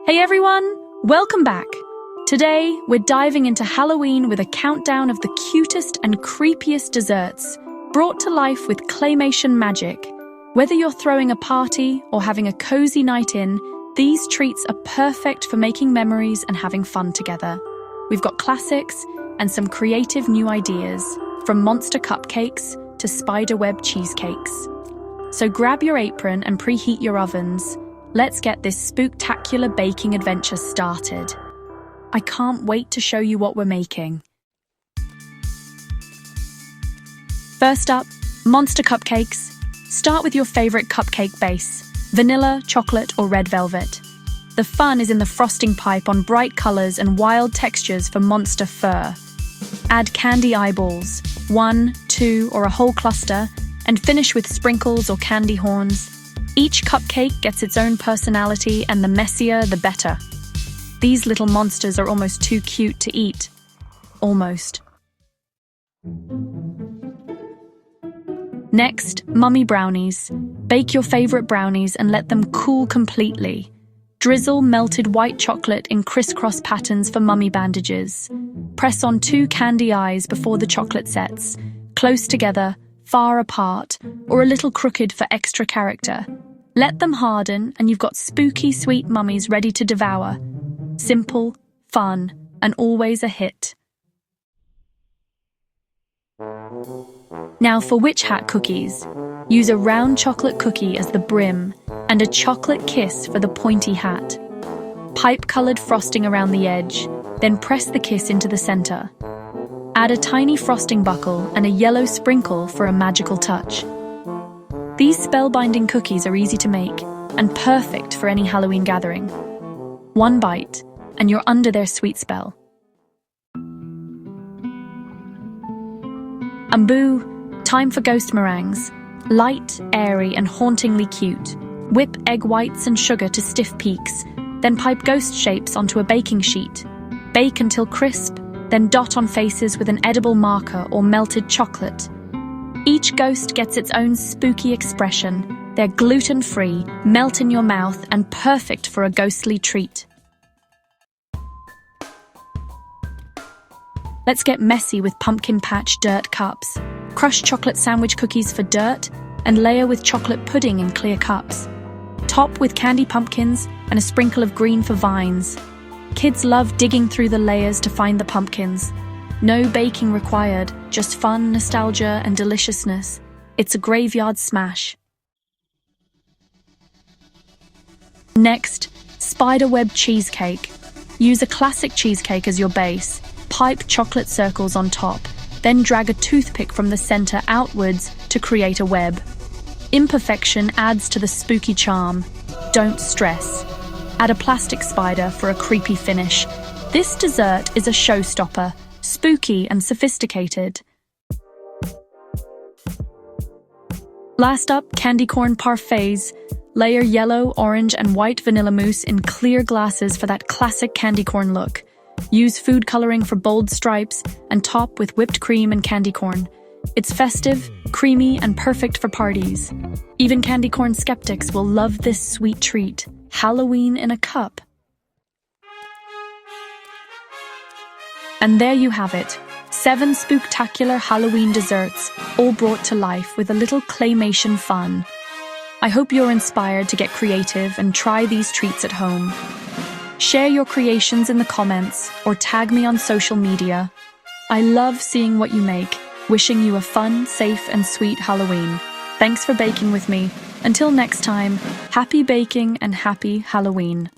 Hey everyone, welcome back. Today, we're diving into Halloween with a countdown of the cutest and creepiest desserts, brought to life with claymation magic. Whether you're throwing a party or having a cozy night in, these treats are perfect for making memories and having fun together. We've got classics and some creative new ideas, from monster cupcakes to spiderweb cheesecakes. So grab your apron and preheat your ovens. Let's get this spooktacular baking adventure started. I can't wait to show you what we're making. First up, monster cupcakes. Start with your favorite cupcake base, vanilla, chocolate, or red velvet. The fun is in the frosting pipe on bright colors and wild textures for monster fur. Add candy eyeballs, 1, 2, or a whole cluster, and finish with sprinkles or candy horns. Each cupcake gets its own personality, and the messier, the better. These little monsters are almost too cute to eat. Almost. Next, mummy brownies. Bake your favorite brownies and let them cool completely. Drizzle melted white chocolate in crisscross patterns for mummy bandages. Press on 2 candy eyes before the chocolate sets, close together, far apart, or a little crooked for extra character. Let them harden and you've got spooky sweet mummies ready to devour. Simple, fun, and always a hit. Now for witch hat cookies. Use a round chocolate cookie as the brim and a chocolate kiss for the pointy hat. Pipe-colored frosting around the edge, then press the kiss into the center. Add a tiny frosting buckle and a yellow sprinkle for a magical touch. These spellbinding cookies are easy to make and perfect for any Halloween gathering. One bite, and you're under their sweet spell. And boo, time for ghost meringues. Light, airy, and hauntingly cute. Whip egg whites and sugar to stiff peaks, then pipe ghost shapes onto a baking sheet. Bake until crisp, then dot on faces with an edible marker or melted chocolate. Each ghost gets its own spooky expression. They're gluten-free, melt in your mouth, and perfect for a ghostly treat. Let's get messy with pumpkin patch dirt cups. Crush chocolate sandwich cookies for dirt and layer with chocolate pudding in clear cups. Top with candy pumpkins and a sprinkle of green for vines. Kids love digging through the layers to find the pumpkins. No baking required, just fun, nostalgia, and deliciousness. It's a graveyard smash. Next, spiderweb cheesecake. Use a classic cheesecake as your base. Pipe chocolate circles on top, then drag a toothpick from the center outwards to create a web. Imperfection adds to the spooky charm. Don't stress. Add a plastic spider for a creepy finish. This dessert is a showstopper, spooky and sophisticated. Last up, candy corn parfaits. Layer yellow, orange, and white vanilla mousse in clear glasses for that classic candy corn look. Use food coloring for bold stripes and top with whipped cream and candy corn. It's festive, creamy, and perfect for parties. Even candy corn skeptics will love this sweet treat. Halloween in a cup. And there you have it. 7 spooktacular Halloween desserts, all brought to life with a little claymation fun. I hope you're inspired to get creative and try these treats at home. Share your creations in the comments or tag me on social media. I love seeing what you make. Wishing you a fun, safe, and sweet Halloween. Thanks for baking with me. Until next time, happy baking and happy Halloween.